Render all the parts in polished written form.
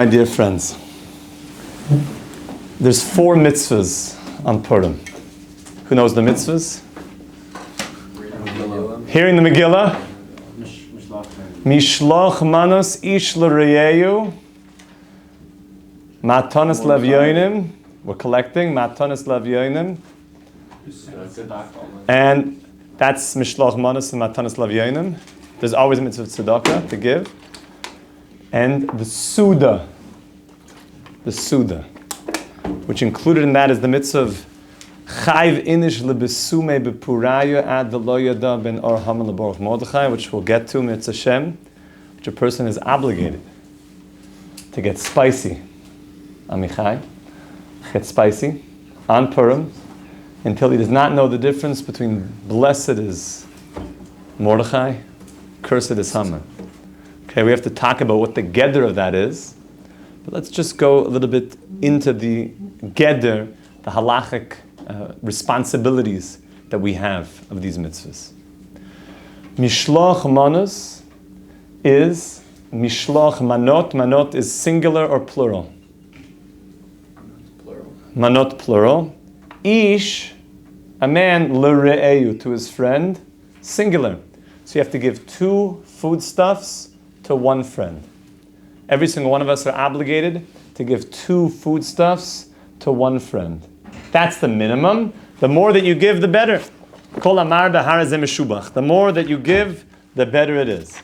My dear friends, there's 4 mitzvahs on Purim. Who knows the mitzvahs? Hearing the Megillah. Mishloach Manot ish l'reyehu. Matanas levyonim. We're collecting Matanas levyonim. And that's Mishloach Manot and Matanas levyonim. There's always a mitzvah of tzedakah to give. And the Suda, which included in that is the mitzvah of Chayv inish lebesume bepuraya ad v'lo yada ben or haman leborach Mordechai, which we'll get to, mitzvah Shem, which a person is obligated to get spicy. Amichai, get spicy on Purim until he does not know the difference between blessed is Mordechai, cursed is Haman. Okay, we have to talk about what the geder of that is, but let's just go a little bit into the geder, the halachic responsibilities that we have of these mitzvahs. Mishloach Manot is Mishloach Manot. Manot is singular or plural? Plural. Manot plural. Ish, a man, l're'eyu, to his friend, singular. So you have to give 2 foodstuffs to 1 friend. Every single one of us are obligated to give 2 foodstuffs to 1 friend. That's the minimum. The more that you give, the better. Kol amar b'hara ze meshubach. The more that you give, the better it is.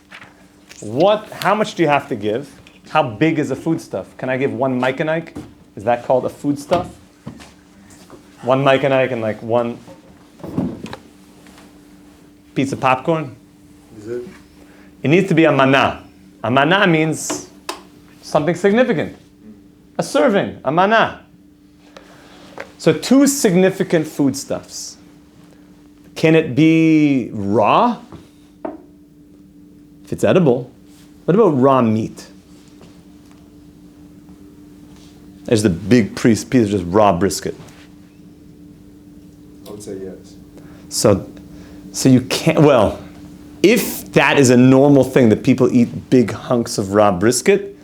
How much do you have to give? How big is a foodstuff? Can I give 1 maikanike? Is that called a foodstuff? 1 maikanike and like 1 piece of popcorn? Is it? It needs to be a mana. A mana means something significant. A serving, a mana. So 2 significant foodstuffs. Can it be raw? If it's edible. What about raw meat? There's the big piece of just raw brisket. I would say yes. So you can't, if that is a normal thing that people eat big hunks of raw brisket,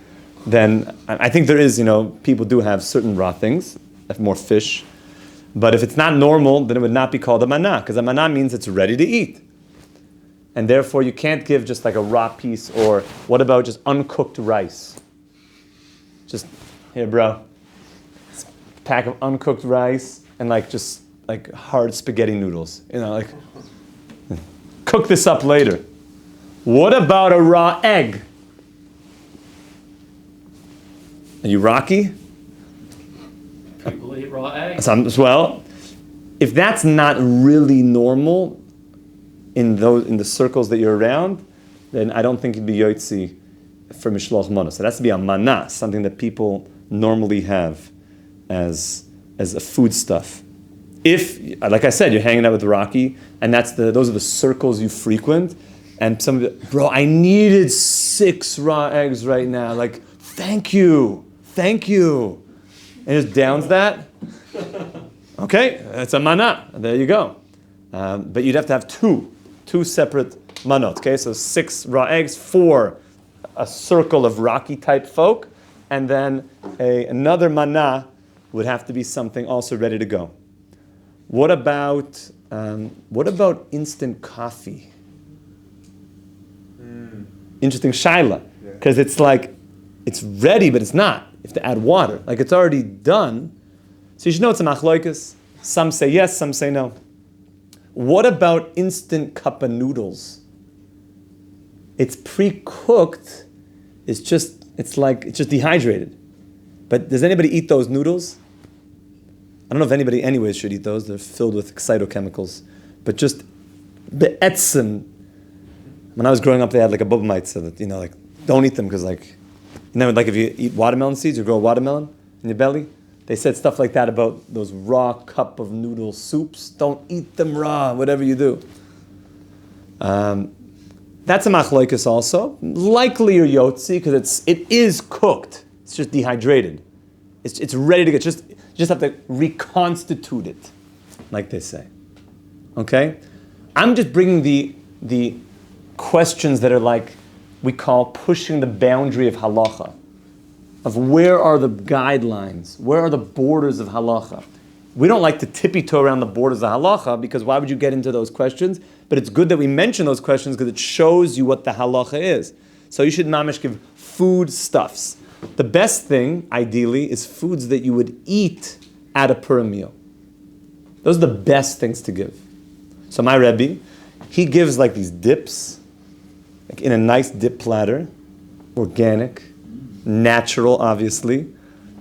then I think there is, people do have certain raw things, more fish. But if it's not normal, then it would not be called a mana, because a mana means it's ready to eat. And therefore you can't give just like a raw piece, or what about just uncooked rice? Just, here bro, this pack of uncooked rice and just hard spaghetti noodles. Cook this up later. What about a raw egg? Are you Rocky? People eat raw eggs. Well, if that's not really normal in the circles that you're around, then I don't think it'd be yotzi for Mishloach Manot. So it has to be a mana, something that people normally have as a foodstuff. If, like I said, you're hanging out with Rocky, and those are the circles you frequent, and somebody, bro, I needed 6 raw eggs right now. Thank you. And just downs that. Okay, that's a mana. There you go. But you'd have to have 2 separate manot. Okay, so 6 raw eggs, 4 a circle of Rocky type folk, and then another mana would have to be something also ready to go. What about instant coffee? Interesting shaila, because it's it's ready, but it's not. You have to add water, it's already done. So you should know it's a machlokes. Some say yes, some say no. What about instant cup of noodles? It's pre-cooked. It's just dehydrated. But does anybody eat those noodles? I don't know if anybody anyways should eat those. They're filled with phytochemicals. But just be'etzim. When I was growing up, they had a bubble mitzvah that, don't eat them because if you eat watermelon seeds, you grow a watermelon in your belly. They said stuff like that about those raw cup of noodle soups. Don't eat them raw, whatever you do. That's a machlokes also. Likely you're yotzi because it is cooked. It's just dehydrated. It's ready to go. You just have to reconstitute it, like they say. Okay? I'm just bringing the questions that are we call pushing the boundary of halacha. of where are the guidelines, where are the borders of halacha. We don't like to tippy-toe around the borders of halacha because why would you get into those questions? But it's good that we mention those questions because it shows you what the halacha is. So you should mamish give foodstuffs. The best thing, ideally, is foods that you would eat at a Purim meal. Those are the best things to give. So my Rebbe, he gives like these dips, like in a nice dip platter, organic, natural, obviously.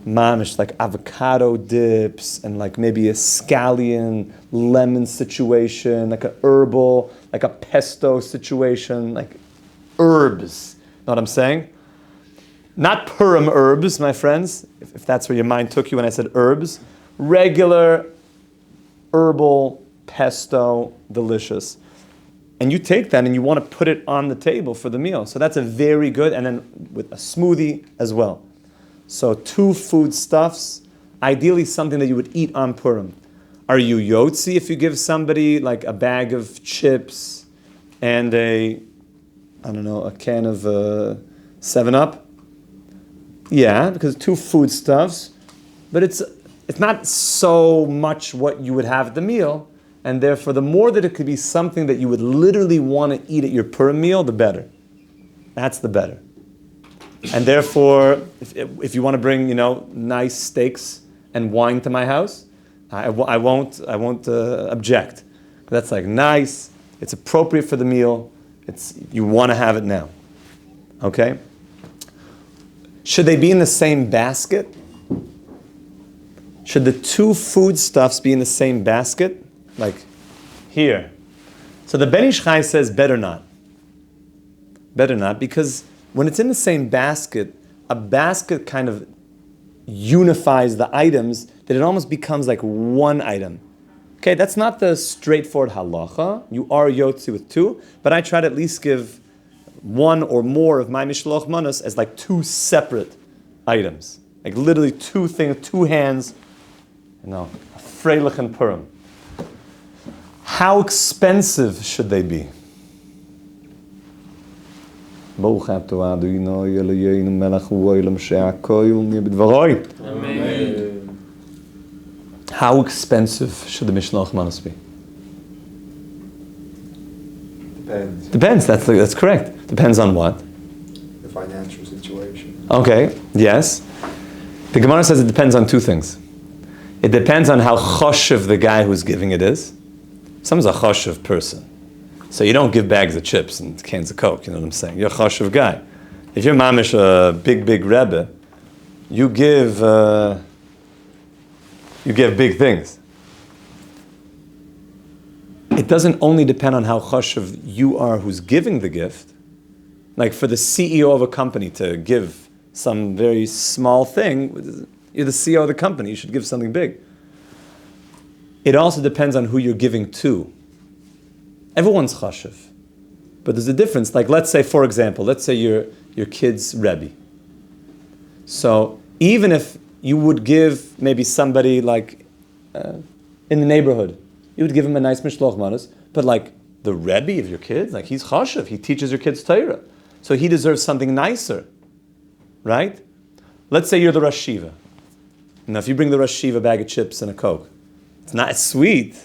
Mamish, like avocado dips, and like maybe a scallion, lemon situation, like a herbal, like a pesto situation, like herbs. Know what I'm saying? Not Purim herbs, my friends, if that's where your mind took you when I said herbs. Regular, herbal, pesto, delicious. And you take that and you want to put it on the table for the meal. So that's a very good, and then with a smoothie as well. So 2 foodstuffs, ideally something that you would eat on Purim. Are you yotzi if you give somebody like a bag of chips and a can of 7-Up? Yeah, because 2 foodstuffs, but it's not so much what you would have at the meal, and therefore the more that it could be something that you would literally want to eat at your Purim meal, the better. That's the better. And therefore, if you want to bring, nice steaks and wine to my house, I won't object. That's like nice. It's appropriate for the meal. You want to have it now. Okay? Should they be in the same basket? Should the 2 foodstuffs be in the same basket? Like here. So the Ben Ish Chai says better not. Better not, because when it's in the same basket, a basket kind of unifies the items that it almost becomes like one item. Okay, that's not the straightforward halacha. You are yotzi with 2, but I try to at least give 1 or more of my Mishloach Manot as like 2 separate items. Like literally 2 things, 2 hands, a freilich and Purim. How expensive should they be? Amen. How expensive should the Mishloach Manot be? Depends. That's correct. Depends on what? The financial situation. Okay. Yes. The Gemara says it depends on 2 things. It depends on how choshev the guy who's giving it is. Someone's a choshev person. So you don't give bags of chips and cans of Coke, you know what I'm saying? You're a choshev guy. If you're mamish a big Rebbe, you give big things. It doesn't only depend on how choshev you are who's giving the gift. Like for the CEO of a company to give some very small thing, you're the CEO of the company, you should give something big. It also depends on who you're giving to. Everyone's chashuv, but there's a difference. Like let's say, for example, your kid's Rebbe. So even if you would give maybe somebody like in the neighborhood, you would give him a nice Mishloach Manot, but like the Rebbe of your kids, like he's chashuv, he teaches your kids Torah, so he deserves something nicer, right? Let's say you're the Rosh Yeshiva. Now if you bring the Rosh Yeshiva a bag of chips and a Coke, it's not sweet,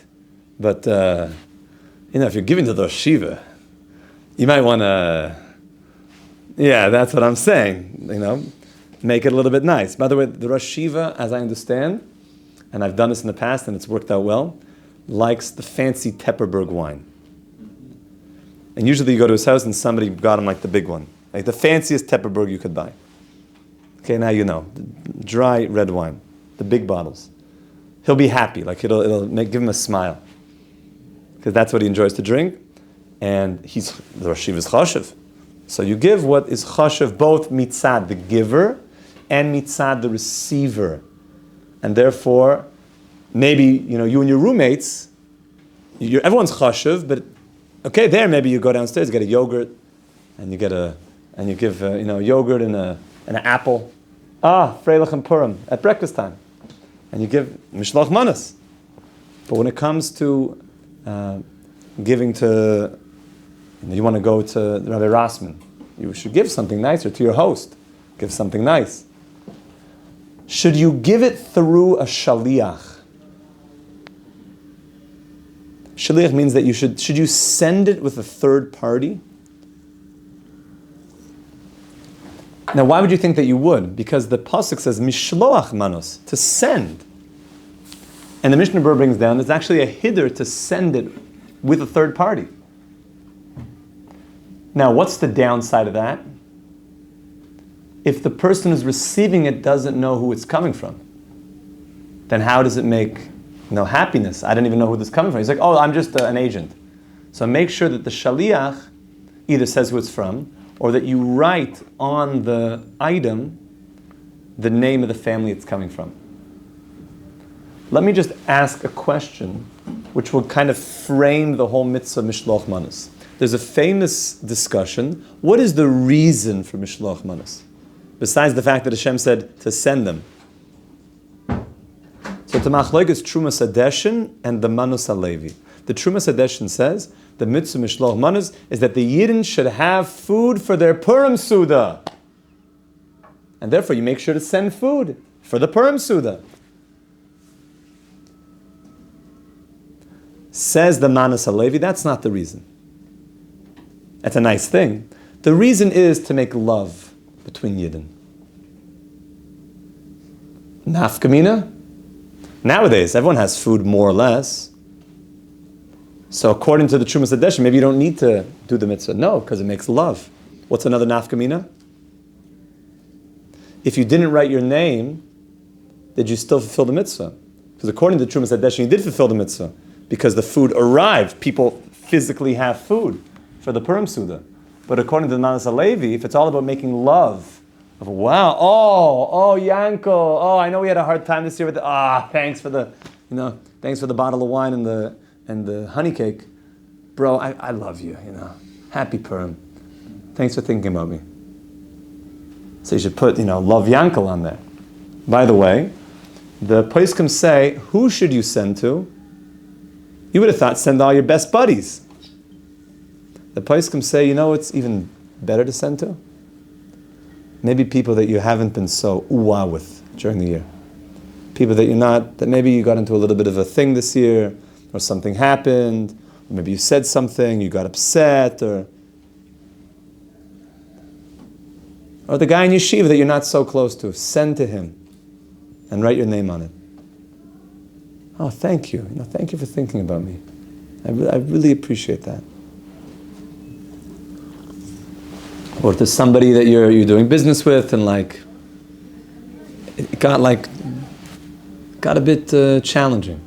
but if you're giving to the Rosh Yeshiva, you might want to, that's what I'm saying, make it a little bit nice. By the way, the Rosh Yeshiva, as I understand, and I've done this in the past and it's worked out well, likes the fancy Tepperberg wine. And usually you go to his house and somebody got him like the big one, like the fanciest Tepperberg you could buy. Okay, now you know, the dry red wine, the big bottles. He'll be happy, like it'll give him a smile. Because that's what he enjoys to drink, and the Rosh Yeshiva is chashuv. So you give what is chashuv, both mitzad the giver and mitzad the receiver, and therefore, maybe you and your roommates, everyone's chashuv, but okay, there maybe you go downstairs, get a yogurt, and you give yogurt and an apple, freilich and Purim at breakfast time, and you give Mishloach Manot. But when it comes to giving to, you want to go to Rabbi Rossman, you should give something nicer to your host. Give something nice. Should you give it through a shaliach? Shaliach means that should you send it with a third party? Now, why would you think that you would? Because the pasuk says Mishloach Manot, to send. And the Mishnah Berurah brings down, there's actually a hiddur to send it with a third party. Now, what's the downside of that? If the person who's receiving it doesn't know who it's coming from, then how does it make happiness? I don't even know who this is coming from. He's like, oh, I'm just an agent. So make sure that the shaliach either says who it's from, or that you write on the item the name of the family it's coming from. Let me just ask a question which will kind of frame the whole mitzvah Mishloach Manot. There's a famous discussion. What is the reason for Mishloach Manot? Besides the fact that Hashem said to send them. So the machlokes is Trumas Hadeshin and the Manus Halevi. The Trumas Hadeshin says the mitzvah Mishloach Manot is that the Yidden should have food for their Purim Suda. And therefore you make sure to send food for the Purim Suda. Says the Manus Halevi, that's not the reason. That's a nice thing. The reason is to make love between Yidden. Nafkamina? Nowadays, everyone has food more or less. So according to the Trumas Hadeshin, maybe you don't need to do the mitzvah. No, because it makes love. What's another nafkamina? If you didn't write your name, did you still fulfill the mitzvah? Because according to the Trumas Hadeshin, you did fulfill the mitzvah. Because the food arrived. People physically have food for the Purim Suda. But according to the Manus Halevi, if it's all about making love, of wow, Yanko, I know we had a hard time this year with thanks for the bottle of wine and the honey cake. Bro, I love you, Happy Purim. Thanks for thinking about me. So you should put, love Yanko on there. By the way, the poskim say, who should you send to? You would have thought send all your best buddies. The poskim say, it's even better to send to? Maybe people that you haven't been so ooh-ah with during the year. People that maybe you got into a little bit of a thing this year, or something happened, or maybe you said something, you got upset, or the guy in Yeshiva that you're not so close to. Send to him and write your name on it. Oh, thank you. Thank you for thinking about me. I really appreciate that. Or to somebody that you're doing business with, and it got a bit challenging.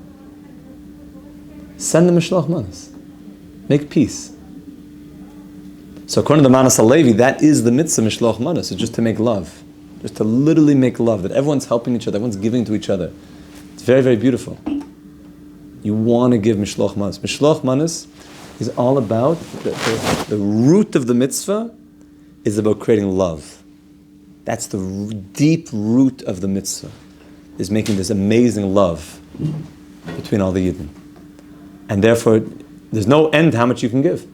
Send them Mishloach Manot. Make peace. So according to the Manus Halevi, that is the mitzvah Mishloach Manot. It's just to make love, just to literally make love. That everyone's helping each other, everyone's giving to each other. It's very, very beautiful. You want to give Mishloach Manot. Mishloach Manot is all about the root of the mitzvah. Is about creating love. That's the deep root of the mitzvah, is making this amazing love between all the Yidden. And therefore, there's no end to how much you can give.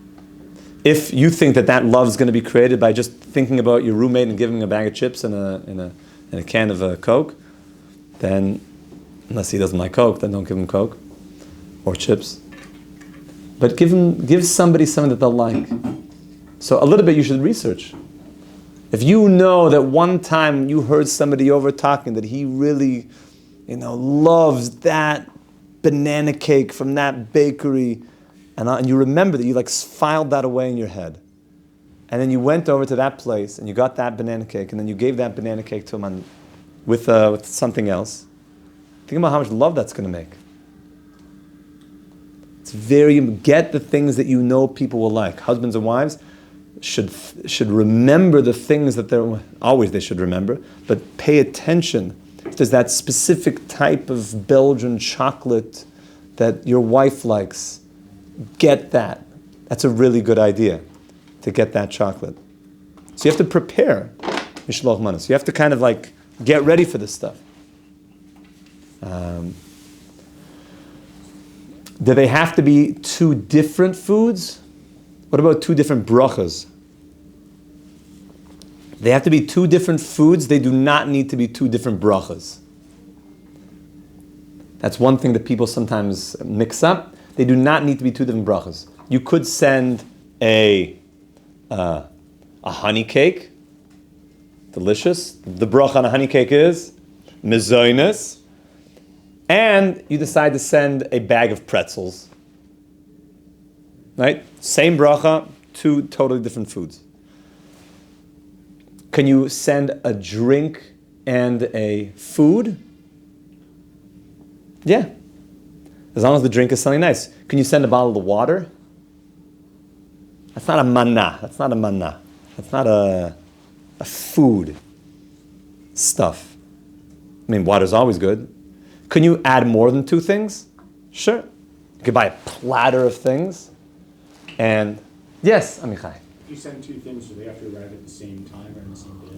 If you think that love is going to be created by just thinking about your roommate and giving him a bag of chips and a can of Coke, then, unless he doesn't like Coke, then don't give him Coke or chips. But give somebody something that they'll like. So a little bit you should research. If you know that one time you heard somebody over talking that he really, loves that banana cake from that bakery, and you remember that you filed that away in your head, and then you went over to that place and you got that banana cake, and then you gave that banana cake to him with something else. Think about how much love that's going to make. It's get the things that you know people will like. Husbands and wives should remember the things that they should remember, but pay attention. If there's that specific type of Belgian chocolate that your wife likes, get that. That's a really good idea, to get that chocolate. So you have to prepare Mishloach Manot. You have to kind of get ready for this stuff. Do they have to be two different foods? What about two different brachas? They have to be two different foods. They do not need to be two different brachas. That's one thing that people sometimes mix up. They do not need to be two different brachas. You could send a honey cake, delicious. The bracha on a honey cake is mezoinus, and you decide to send a bag of pretzels. Right? Same bracha, two totally different foods. Can you send a drink and a food? Yeah. As long as the drink is something nice. Can you send a bottle of water? That's not a manna. That's not a manna. That's not a food stuff. I mean, water's always good. Can you add more than two things? Sure. You could buy a platter of things. And yes, Amichai. If you send two things, do they have to arrive at the same time or in the same day?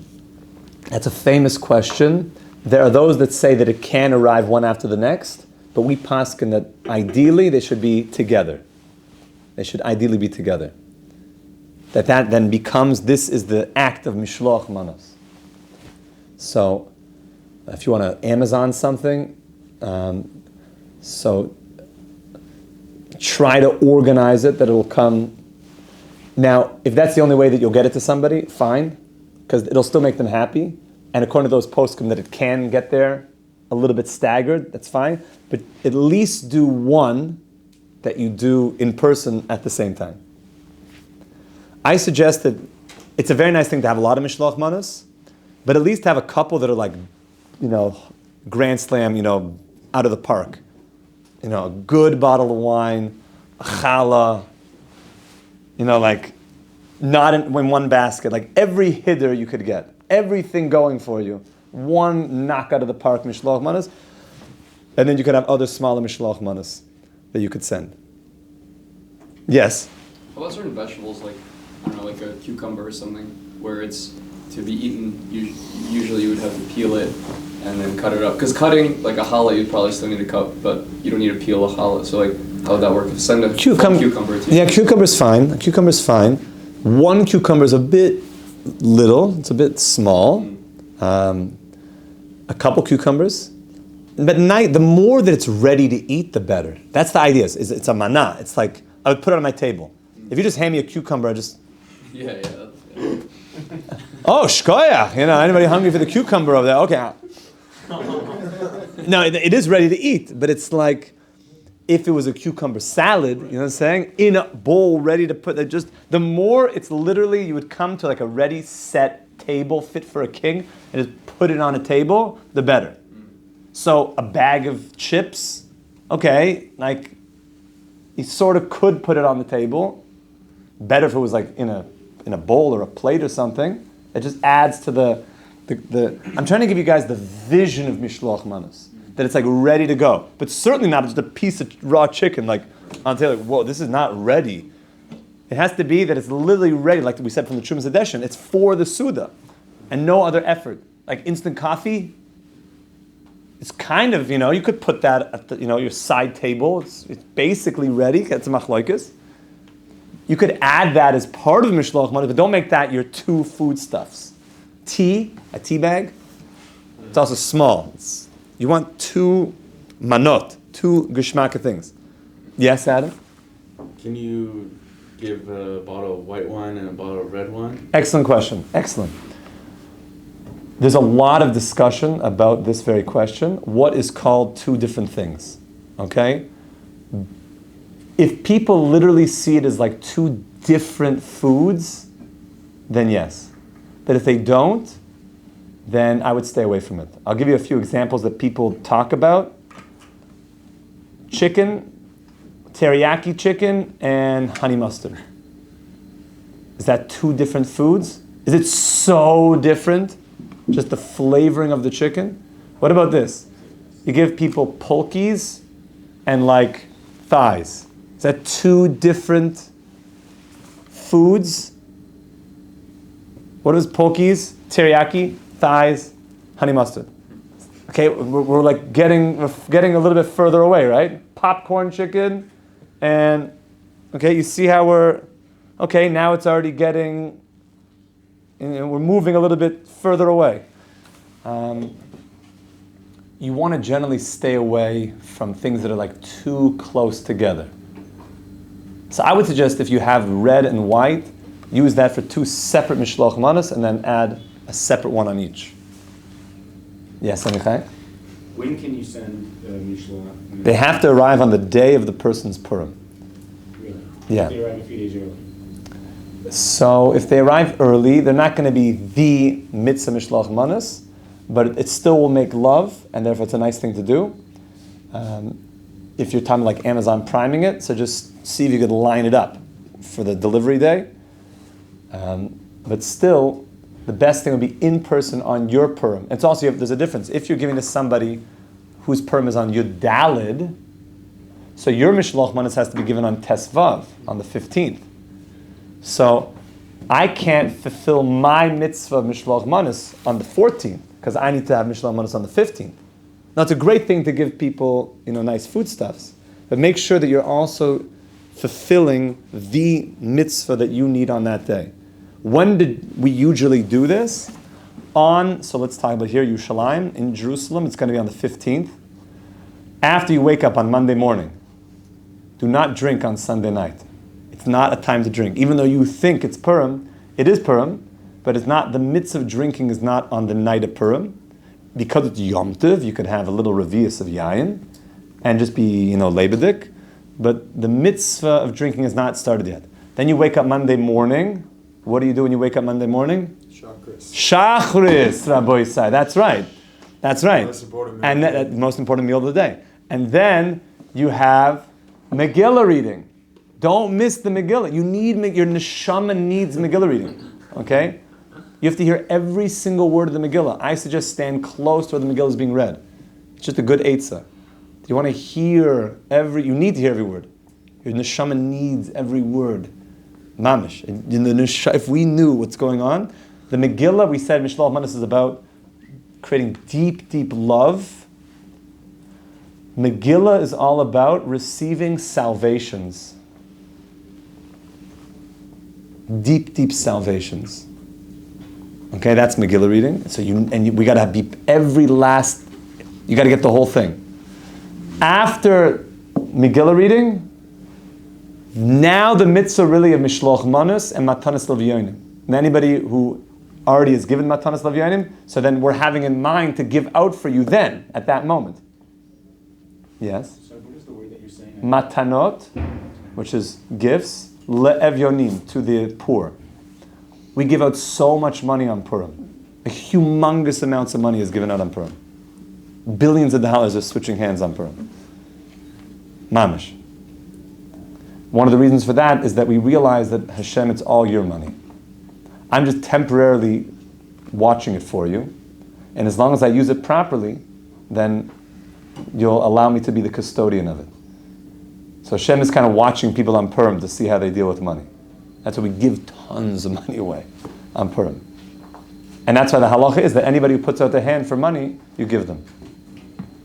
That's a famous question. There are those that say that it can arrive one after the next, but we paskin that ideally they should be together. They should ideally be together. That then becomes, this is the act of Mishloach Manot. So, if you want to Amazon something, so try to organize it that it will come. Now, if that's the only way that you'll get it to somebody, fine, because it'll still make them happy. And according to those poskim that it can get there a little bit staggered, that's fine. But at least do one that you do in person at the same time. I suggest that it's a very nice thing to have a lot of Mishloach Manot, but at least have a couple that are like, Grand Slam, out of the park. A good bottle of wine, a challah, like not in one basket, like every hiddur you could get, everything going for you. One knock out of the park Mishloach Manot, and then you could have other smaller Mishloach Manot that you could send. Yes? How about certain vegetables, like a cucumber or something, where it's to be eaten, usually you would have to peel it and then cut it up. Because cutting, like a challah, you'd probably still need to cut, but you don't need to peel a challah. So how would that work? If send a cucumber to you. Yeah, cucumber's fine. Cucumber's fine. One cucumber is a bit little. It's a bit small. A couple cucumbers. But the more that it's ready to eat, the better. That's the idea. It's a manna. It's like, I would put it on my table. If you just hand me a cucumber, I just... Yeah. Oh, shkoyach. Anybody hungry for the cucumber over there? Okay. No, it is ready to eat, but it's like if it was a cucumber salad, you know what I'm saying? In a bowl, ready to put, the more it's literally, you would come to like a ready, set table fit for a king and just put it on a table, the better. So a bag of chips, okay, like you sort of could put it on the table. Better if it was like in a bowl or a plate or something. It just adds to the I'm trying to give you guys the vision of Mishloach Manot, that it's like ready to go, but certainly not just a piece of raw chicken like on the like, whoa, this is not ready. It has to be that it's literally ready, like we said from the Trumas Hadeshin. It's for the Suda, and no other effort. Like instant coffee, it's kind of, you could put that at the, your side table. It's basically ready. It's a machlokes. You could add that as part of the Mishloach Manot, but don't make that your two foodstuffs. A tea bag, it's also small. You want two manot, two geshmaka things. Yes, Adam? Can you give a bottle of white wine and a bottle of red wine? Excellent question. Excellent. There's a lot of discussion about this very question. What is called two different things? Okay? If people literally see it as like two different foods, then yes. But if they don't, then I would stay away from it. I'll give you a few examples that people talk about. Chicken, teriyaki chicken, and honey mustard. Is that two different foods? Is it so different? Just the flavoring of the chicken? What about this? You give people polkies and like thighs. Is that two different foods? What is polkies, teriyaki, thighs, honey mustard? Okay, we're like getting a little bit further away, right? Popcorn chicken, and okay, you see how now it's already getting, we're moving a little bit further away. you want to generally stay away from things that are like too close together. So I would suggest if you have red and white, use that for 2 separate Mishloach Manot and then add a separate one on each. Yes, Aleichem? When can you send Mishloach? They have to arrive on the day of the person's Purim. Really? Yeah. They arrive a few days early. So if they arrive early, they're not going to be the mitzvah Mishloach Manot, but it still will make love, and therefore it's a nice thing to do. If you're talking like Amazon priming it, so just see if you could line it up for the delivery day. But still, the best thing would be in person on your Purim. It's also, there's a difference. If you're giving to somebody whose Purim is on Yud Dalid, so your Mishloach Manot has to be given on Tesvav, on the 15th. So I can't fulfill my mitzvah Mishloach Manot on the 14th, because I need to have Mishloach Manot on the 15th. Now it's a great thing to give people, nice foodstuffs, but make sure that you're also fulfilling the mitzvah that you need on that day. When did we usually do this? So let's talk about here, Yerushalayim, in Jerusalem, it's going to be on the 15th. After you wake up on Monday morning, do not drink on Sunday night. It's not a time to drink. Even though you think it's Purim, it is Purim, but it's not, the mitzvah of drinking is not on the night of Purim. Because it's Yom Tov, you could have a little revius of yayin and just be, lebedik. But the mitzvah of drinking is not started yet. Then you wake up Monday morning. What do you do when you wake up Monday morning? Chakras. Shachris, Rabbi Isai. That's right. Most important meal And of the the most important meal of the day. And then you have Megillah reading. Don't miss the Megillah. Your neshama needs Megillah reading. Okay? You have to hear every single word of the Megillah. I suggest stand close to where the Megillah is being read. It's just a good eitzah. You want to hear you need to hear every word. Your neshama needs every word. Mamish. If we knew what's going on, the Megillah, we said Mishloach Manot is about creating deep, deep love. Megillah is all about receiving salvations. Deep, deep salvations. Okay, that's Megillah reading. So we got to be every last. You got to get the whole thing. After Megillah reading, now the mitzvah really of Mishloach Manot and Matanas Levyonim. And anybody who already is given Matanas Levyonim, so then we're having in mind to give out for you then at that moment. Yes. So what is the word that you're saying? Matanot, which is gifts, le'evyonim, to the poor. We give out so much money on Purim. A humongous amounts of money is given out on Purim. Billions of dollars are switching hands on Purim. Mamish. One of the reasons for that is that we realize that Hashem, it's all your money. I'm just temporarily watching it for you. And as long as I use it properly, then you'll allow me to be the custodian of it. So Hashem is kind of watching people on Purim to see how they deal with money. That's why we give tons of money away on Purim. And that's why the halacha is that anybody who puts out their hand for money, you give them.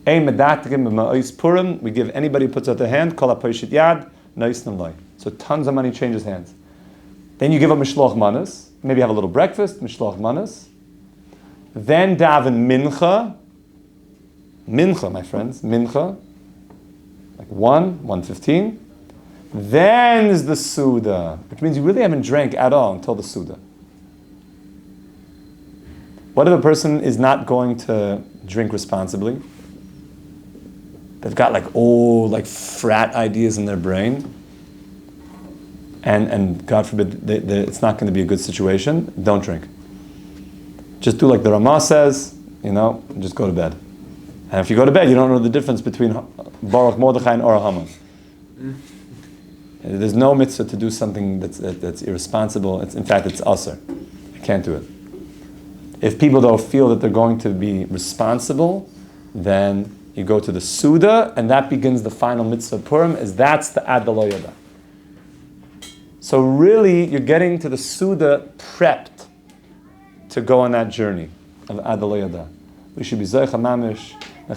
Purim, we give anybody who puts out their hand, kol ha-poshit yad, noisnim loy. So tons of money changes hands. Then you give a Mishloach Manot, maybe have a little breakfast, Mishloach Manot. Then daven mincha. Mincha, my friends, mincha. Like 1:15. Then is the Suda, which means you really haven't drank at all until the Suda. What if a person is not going to drink responsibly? They've got like frat ideas in their brain, and God forbid, it's not going to be a good situation. Don't drink. Just do like the Ramah says, just go to bed. And if you go to bed, you don't know the difference between Baruch Mordechai and Or Haman. There's no mitzvah to do something that's irresponsible. In fact, it's usher. I can't do it. If people though feel that they're going to be responsible, then you go to the Suda, and that begins the final mitzvah of Purim, that's the Ad Lo Yada. So really, you're getting to the Suda prepped to go on that journey of Ad Lo Yada. We should be Zoich HaMamish, to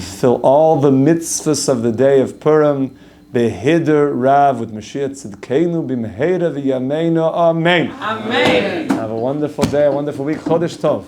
fulfill all the mitzvahs of the day of Purim, Behider Rav with Mashiach Tzidkeinu b'meheira v'yameinu. Amen. Amen. Have a wonderful day, a wonderful week. Chodesh Tov.